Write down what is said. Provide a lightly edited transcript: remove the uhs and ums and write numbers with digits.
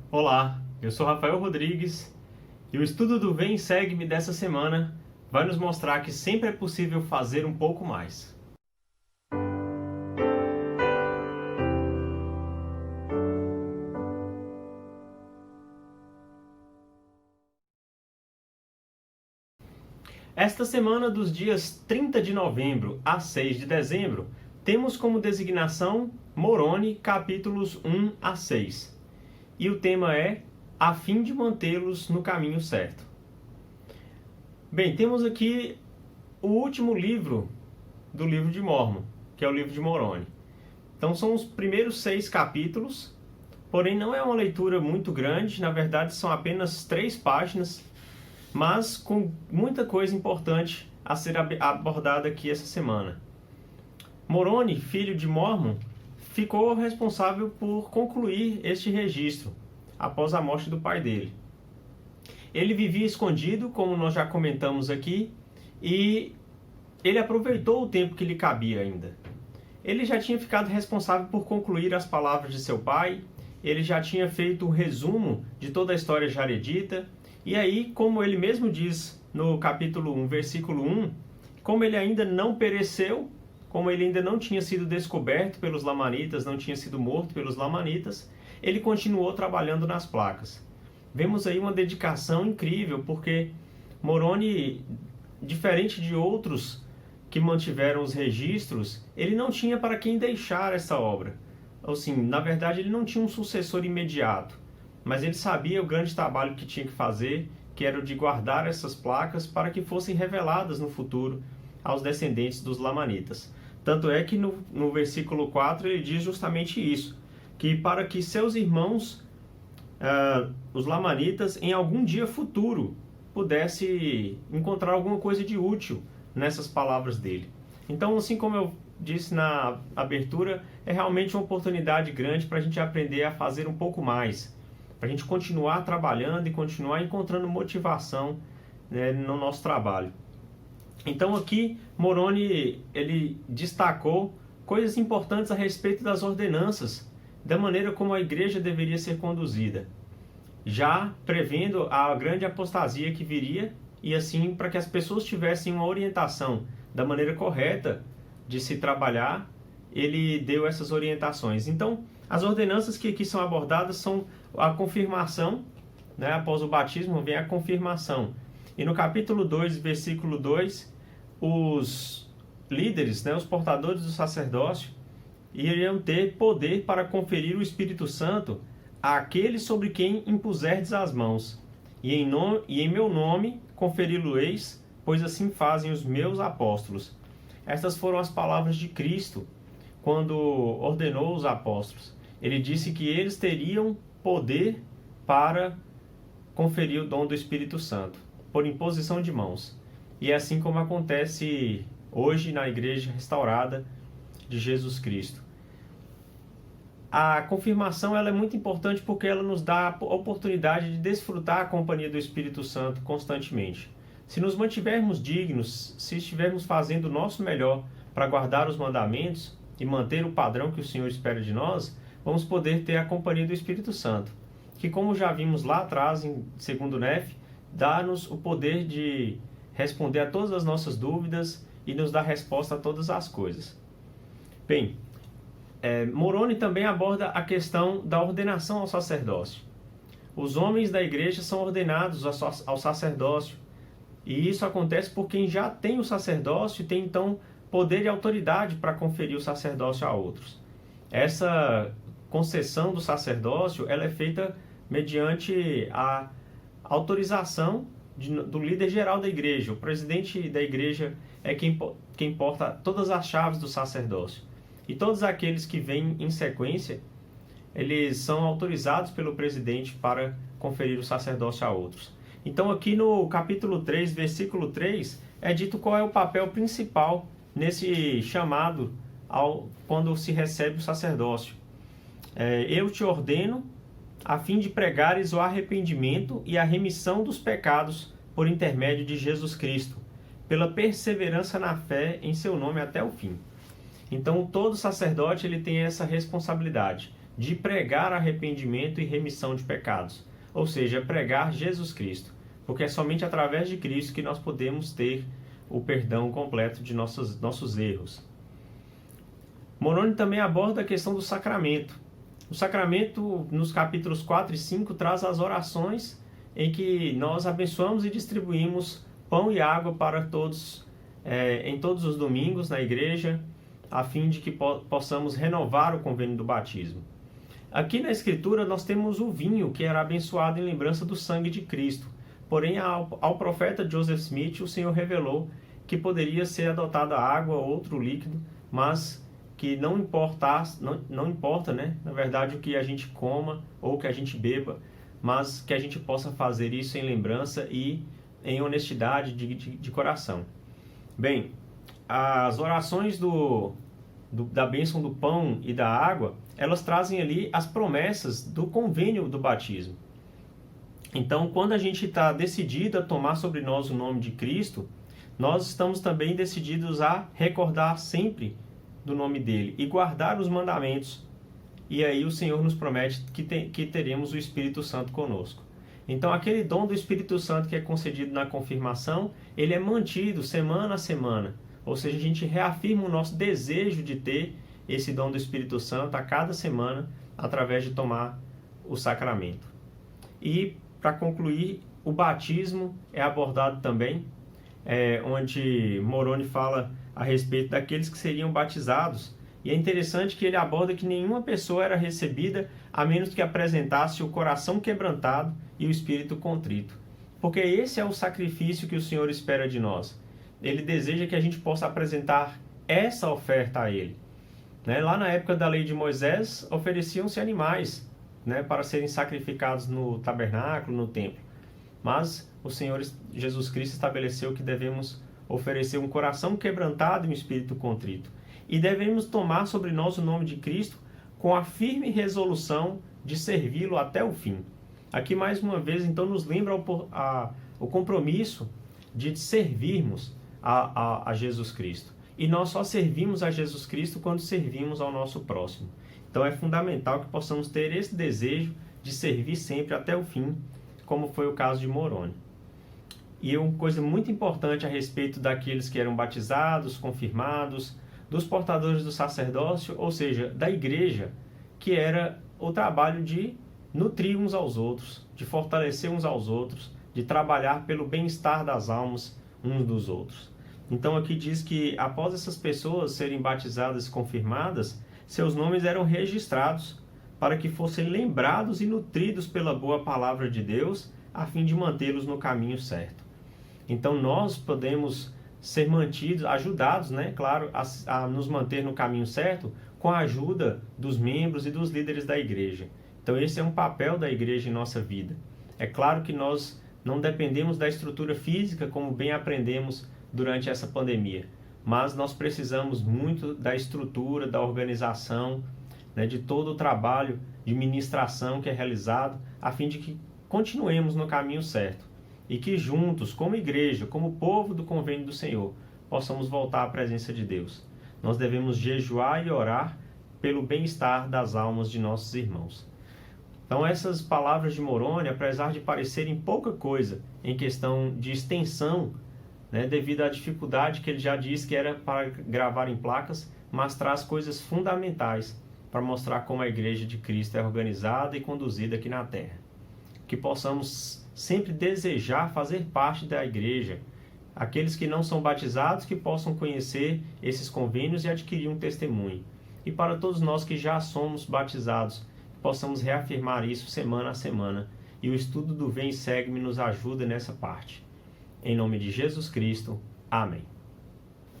Olá, eu sou Rafael Rodrigues e o estudo do Vem e Segue-me dessa semana vai nos mostrar que sempre é possível fazer um pouco mais. Esta semana, dos dias 30 de novembro a 6 de dezembro, temos como designação Moroni, capítulos 1 a 6. E o tema é a fim de mantê-los no caminho certo. Bem, temos aqui o último livro do livro de Mórmon, que é o livro de Moroni. Então são os primeiros 6 capítulos, porém não é uma leitura muito grande, na verdade são apenas 3 páginas, mas com muita coisa importante a ser abordada aqui essa semana. Moroni, filho de Mórmon, ficou responsável por concluir este registro após a morte do pai dele. Ele vivia escondido, como nós já comentamos aqui, e ele aproveitou o tempo que lhe cabia ainda. Ele já tinha ficado responsável por concluir as palavras de seu pai, ele já tinha feito um resumo de toda a história jaredita, e aí, como ele mesmo diz no capítulo 1, versículo 1, como ele ainda não pereceu, como ele ainda não tinha sido descoberto pelos lamanitas, não tinha sido morto pelos lamanitas, ele continuou trabalhando nas placas. Vemos aí uma dedicação incrível, porque Moroni, diferente de outros que mantiveram os registros, ele não tinha para quem deixar essa obra. Assim, na verdade, ele não tinha um sucessor imediato, mas ele sabia o grande trabalho que tinha que fazer, que era o de guardar essas placas para que fossem reveladas no futuro aos descendentes dos lamanitas. Tanto é que no versículo 4 ele diz justamente isso, que para que seus irmãos, os lamanitas, em algum dia futuro, pudesse encontrar alguma coisa de útil nessas palavras dele. Então, assim como eu disse na abertura, é realmente uma oportunidade grande para a gente aprender a fazer um pouco mais, para a gente continuar trabalhando e continuar encontrando motivação, né, no nosso trabalho. Então aqui Moroni ele destacou coisas importantes a respeito das ordenanças, da maneira como a igreja deveria ser conduzida, já prevendo a grande apostasia que viria, e assim para que as pessoas tivessem uma orientação da maneira correta de se trabalhar, ele deu essas orientações. Então, as ordenanças que aqui são abordadas são a confirmação, né? Após o batismo vem a confirmação. E no capítulo 2, versículo 2, os líderes, né, os portadores do sacerdócio, iriam ter poder para conferir o Espírito Santo àquele sobre quem impuserdes as mãos. E em meu nome conferi-lo-eis, pois assim fazem os meus apóstolos. Estas foram as palavras de Cristo quando ordenou os apóstolos. Ele disse que eles teriam poder para conferir o dom do Espírito Santo, por imposição de mãos. E é assim como acontece hoje na igreja restaurada de Jesus Cristo. A confirmação ela é muito importante porque ela nos dá a oportunidade de desfrutar a companhia do Espírito Santo constantemente. Se nos mantivermos dignos, se estivermos fazendo o nosso melhor para guardar os mandamentos e manter o padrão que o Senhor espera de nós, vamos poder ter a companhia do Espírito Santo, que, como já vimos lá atrás, em 2 Nef, dá-nos o poder de responder a todas as nossas dúvidas e nos dar resposta a todas as coisas. Bem, Moroni também aborda a questão da ordenação ao sacerdócio. Os homens da igreja são ordenados ao sacerdócio, e isso acontece por quem já tem o sacerdócio e tem então poder e autoridade para conferir o sacerdócio a outros. Essa concessão do sacerdócio ela é feita mediante a autorização do líder geral da igreja. O presidente da igreja é quem porta todas as chaves do sacerdócio. E todos aqueles que vêm em sequência, eles são autorizados pelo presidente para conferir o sacerdócio a outros. Então aqui no capítulo 3, versículo 3, é dito qual é o papel principal nesse chamado quando se recebe o sacerdócio. Eu te ordeno a fim de pregares o arrependimento e a remissão dos pecados por intermédio de Jesus Cristo, pela perseverança na fé em seu nome até o fim. Então todo sacerdote ele tem essa responsabilidade de pregar arrependimento e remissão de pecados, ou seja, pregar Jesus Cristo, porque é somente através de Cristo que nós podemos ter o perdão completo de nossos erros. Moroni também aborda a questão do sacramento. O sacramento, nos capítulos 4 e 5, traz as orações em que nós abençoamos e distribuímos pão e água para todos, em todos os domingos na igreja, a fim de que possamos renovar o convênio do batismo. Aqui na Escritura nós temos o vinho, que era abençoado em lembrança do sangue de Cristo. Porém, ao profeta Joseph Smith, o Senhor revelou que poderia ser adotada água ou outro líquido, mas que não importa, né? Na verdade, o que a gente coma ou que a gente beba, mas que a gente possa fazer isso em lembrança e em honestidade de coração. Bem, as orações da bênção do pão e da água, elas trazem ali as promessas do convênio do batismo. Então, quando a gente está decidido a tomar sobre nós o nome de Cristo, nós estamos também decididos a recordar sempre do nome dele e guardar os mandamentos. E aí o Senhor nos promete que teremos o Espírito Santo conosco. Então, aquele dom do Espírito Santo que é concedido na confirmação, ele é mantido semana a semana. Ou seja, a gente reafirma o nosso desejo de ter esse dom do Espírito Santo a cada semana, através de tomar o sacramento. E, para concluir, o batismo é abordado também, onde Moroni fala a respeito daqueles que seriam batizados. E é interessante que ele aborda que nenhuma pessoa era recebida a menos que apresentasse o coração quebrantado e o espírito contrito. Porque esse é o sacrifício que o Senhor espera de nós. Ele deseja que a gente possa apresentar essa oferta a Ele. Lá na época da lei de Moisés, ofereciam-se animais, para serem sacrificados no tabernáculo, no templo. Mas o Senhor Jesus Cristo estabeleceu que devemos oferecer um coração quebrantado e um espírito contrito. E devemos tomar sobre nós o nome de Cristo com a firme resolução de servi-lo até o fim. Aqui, mais uma vez, então, nos lembra o compromisso de servirmos a Jesus Cristo. E nós só servimos a Jesus Cristo quando servimos ao nosso próximo. Então, é fundamental que possamos ter esse desejo de servir sempre até o fim, como foi o caso de Moroni. E uma coisa muito importante a respeito daqueles que eram batizados, confirmados, dos portadores do sacerdócio, ou seja, da igreja, que era o trabalho de nutrir uns aos outros, de fortalecer uns aos outros, de trabalhar pelo bem-estar das almas uns dos outros. Então aqui diz que após essas pessoas serem batizadas e confirmadas, seus nomes eram registrados para que fossem lembrados e nutridos pela boa palavra de Deus, a fim de mantê-los no caminho certo. Então nós podemos ser mantidos, ajudados, claro, a nos manter no caminho certo com a ajuda dos membros e dos líderes da igreja. Então esse é um papel da igreja em nossa vida. É claro que nós não dependemos da estrutura física, como bem aprendemos durante essa pandemia, mas nós precisamos muito da estrutura, da organização, de todo o trabalho de ministração que é realizado, a fim de que continuemos no caminho certo. E que juntos, como igreja, como povo do convênio do Senhor, possamos voltar à presença de Deus. Nós devemos jejuar e orar pelo bem-estar das almas de nossos irmãos. Então essas palavras de Moroni, apesar de parecerem pouca coisa em questão de extensão, devido à dificuldade que ele já disse que era para gravar em placas, mas traz coisas fundamentais para mostrar como a igreja de Cristo é organizada e conduzida aqui na terra. Que possamos sempre desejar fazer parte da igreja. Aqueles que não são batizados, que possam conhecer esses convênios e adquirir um testemunho. E para todos nós que já somos batizados, possamos reafirmar isso semana a semana. E o estudo do Vem e Segue-me nos ajuda nessa parte. Em nome de Jesus Cristo. Amém.